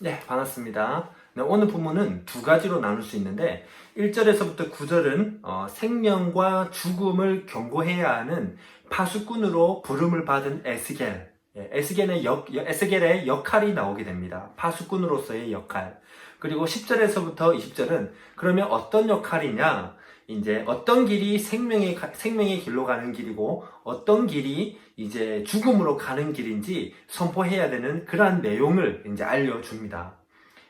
네, 반갑습니다. 네, 오늘 본문은 두 가지로 나눌 수 있는데 1절에서부터 9절은 생명과 죽음을 경고해야 하는 파수꾼으로 부름을 받은 에스겔, 에스겔의 역할이 나오게 됩니다. 파수꾼으로서의 역할. 그리고 10절에서부터 20절은 그러면 어떤 역할이냐? 이제 어떤 길이 생명의 길로 가는 길이고 어떤 길이 이제 죽음으로 가는 길인지 선포해야 되는 그러한 내용을 이제 알려줍니다.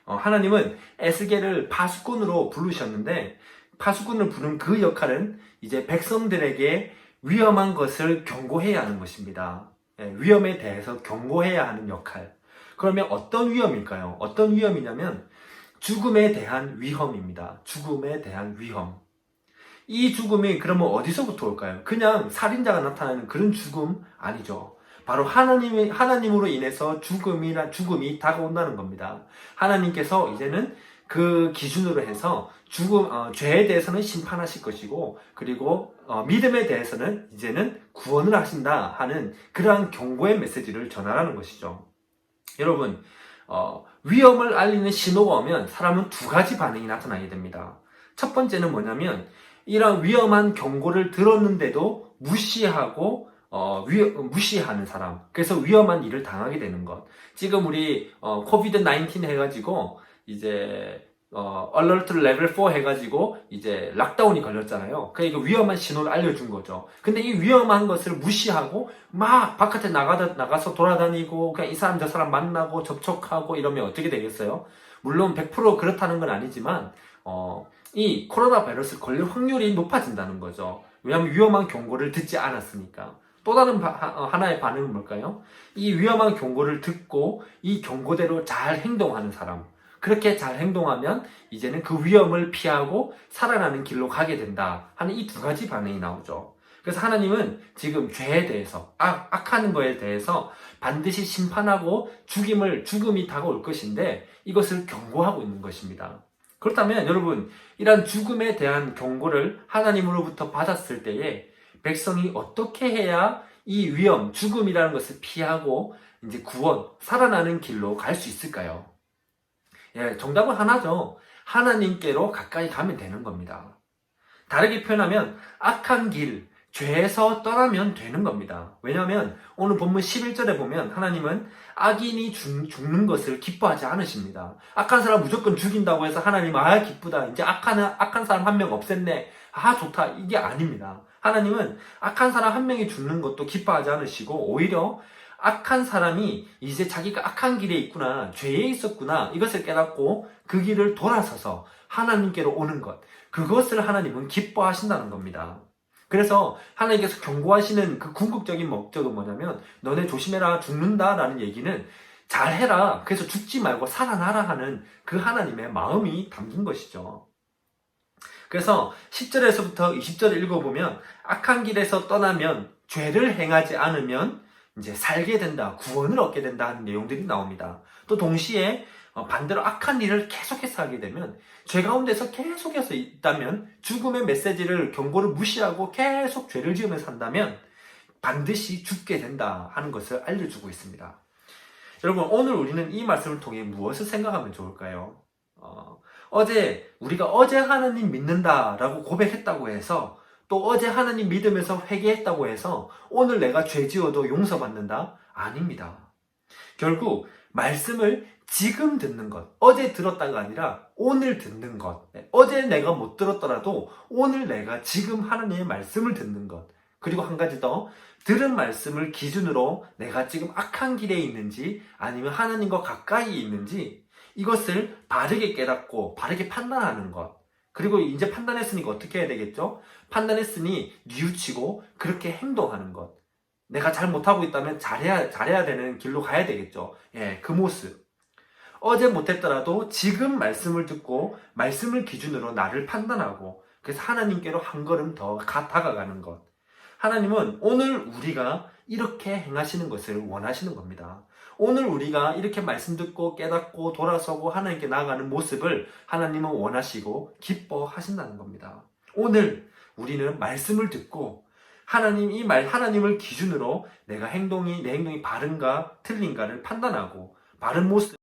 하나님은 에스겔을 파수꾼으로 부르셨는데 파수꾼을 부른 그 역할은 이제 백성들에게 위험한 것을 경고해야 하는 것입니다. 위험에 대해서 경고해야 하는 역할. 그러면 어떤 위험일까요? 어떤 위험이냐면 죽음에 대한 위험입니다. 죽음에 대한 위험. 이 죽음이 그러면 어디서부터 올까요? 그냥 살인자가 나타나는 그런 죽음 아니죠. 바로 하나님으로 인해서 죽음이 다가온다는 겁니다. 하나님께서 이제는 그 기준으로 해서 죄에 대해서는 심판하실 것이고, 그리고 믿음에 대해서는 이제는 구원을 하신다 하는 그러한 경고의 메시지를 전하라는 것이죠. 여러분, 위험을 알리는 신호가 오면 사람은 두 가지 반응이 나타나게 됩니다. 첫 번째는 뭐냐면, 이런 위험한 경고를 들었는데도 무시하는 사람. 그래서 위험한 일을 당하게 되는 것. 지금 우리, 코비드 19 해가지고, 이제, 얼러트 레벨 4 해가지고, 이제, 락다운이 걸렸잖아요. 그러니까 위험한 신호를 알려준 거죠. 근데 이 위험한 것을 무시하고, 막 바깥에 나가서 돌아다니고, 그냥 이 사람 저 사람 만나고 접촉하고 이러면 어떻게 되겠어요? 물론 100% 그렇다는 건 아니지만, 이 코로나 바이러스 걸릴 확률이 높아진다는 거죠. 왜냐하면 위험한 경고를 듣지 않았으니까. 또 다른 하나의 반응은 뭘까요? 이 위험한 경고를 듣고 이 경고대로 잘 행동하는 사람. 그렇게 잘 행동하면 이제는 그 위험을 피하고 살아나는 길로 가게 된다 하는 이 두 가지 반응이 나오죠. 그래서 하나님은 지금 죄에 대해서, 악하는 거에 대해서 반드시 심판하고 죽음이 다가올 것인데 이것을 경고하고 있는 것입니다. 그렇다면 여러분, 이러한 죽음에 대한 경고를 하나님으로부터 받았을 때에 백성이 어떻게 해야 이 위험, 죽음이라는 것을 피하고 이제 살아나는 길로 갈 수 있을까요? 예, 정답은 하나죠. 하나님께로 가까이 가면 되는 겁니다. 다르게 표현하면 악한 길, 죄에서 떠나면 되는 겁니다. 왜냐하면 오늘 본문 11절에 보면 하나님은 악인이 죽는 것을 기뻐하지 않으십니다. 악한 사람 무조건 죽인다고 해서 하나님은 기쁘다. 이제 악한 사람 한 명 없앴네. 좋다. 이게 아닙니다. 하나님은 악한 사람 한 명이 죽는 것도 기뻐하지 않으시고 오히려 악한 사람이 이제 자기가 악한 길에 있구나, 죄에 있었구나, 이것을 깨닫고 그 길을 돌아서서 하나님께로 오는 것. 그것을 하나님은 기뻐하신다는 겁니다. 그래서 하나님께서 경고하시는 그 궁극적인 목적은 뭐냐면 너네 조심해라, 죽는다라는 얘기는 잘해라, 그래서 죽지 말고 살아나라 하는 그 하나님의 마음이 담긴 것이죠. 그래서 10절에서부터 20절을 읽어보면 악한 길에서 떠나면, 죄를 행하지 않으면 이제 살게 된다, 구원을 얻게 된다 하는 내용들이 나옵니다. 또 동시에 반대로 악한 일을 계속해서 하게 되면, 죄 가운데서 계속해서 있다면, 죽음의 메시지를, 경고를 무시하고 계속 죄를 지으면서 산다면 반드시 죽게 된다 하는 것을 알려주고 있습니다. 여러분, 오늘 우리는 이 말씀을 통해 무엇을 생각하면 좋을까요? 우리가 어제 하나님 믿는다라고 고백했다고 해서, 또 어제 하나님 믿으면서 회개했다고 해서 오늘 내가 죄 지어도 용서받는다? 아닙니다. 결국 말씀을 지금 듣는 것, 어제 들었다가 아니라 오늘 듣는 것, 어제 내가 못 들었더라도 오늘 내가 지금 하나님의 말씀을 듣는 것, 그리고 한 가지 더, 들은 말씀을 기준으로 내가 지금 악한 길에 있는지 아니면 하나님과 가까이 있는지 이것을 바르게 깨닫고 바르게 판단하는 것. 그리고 이제 판단했으니까 어떻게 해야 되겠죠? 판단했으니 뉘우치고 그렇게 행동하는 것. 내가 잘 못하고 있다면 잘해야 되는 길로 가야 되겠죠. 예, 그 모습. 어제 못했더라도 지금 말씀을 듣고 말씀을 기준으로 나를 판단하고 그래서 하나님께로 한 걸음 더 다가가는 것. 하나님은 오늘 우리가 이렇게 행하시는 것을 원하시는 겁니다. 오늘 우리가 이렇게 말씀 듣고 깨닫고 돌아서고 하나님께 나아가는 모습을 하나님은 원하시고 기뻐하신다는 겁니다. 오늘 우리는 말씀을 듣고 하나님을 기준으로 내 행동이 바른가 틀린가를 판단하고 바른 모습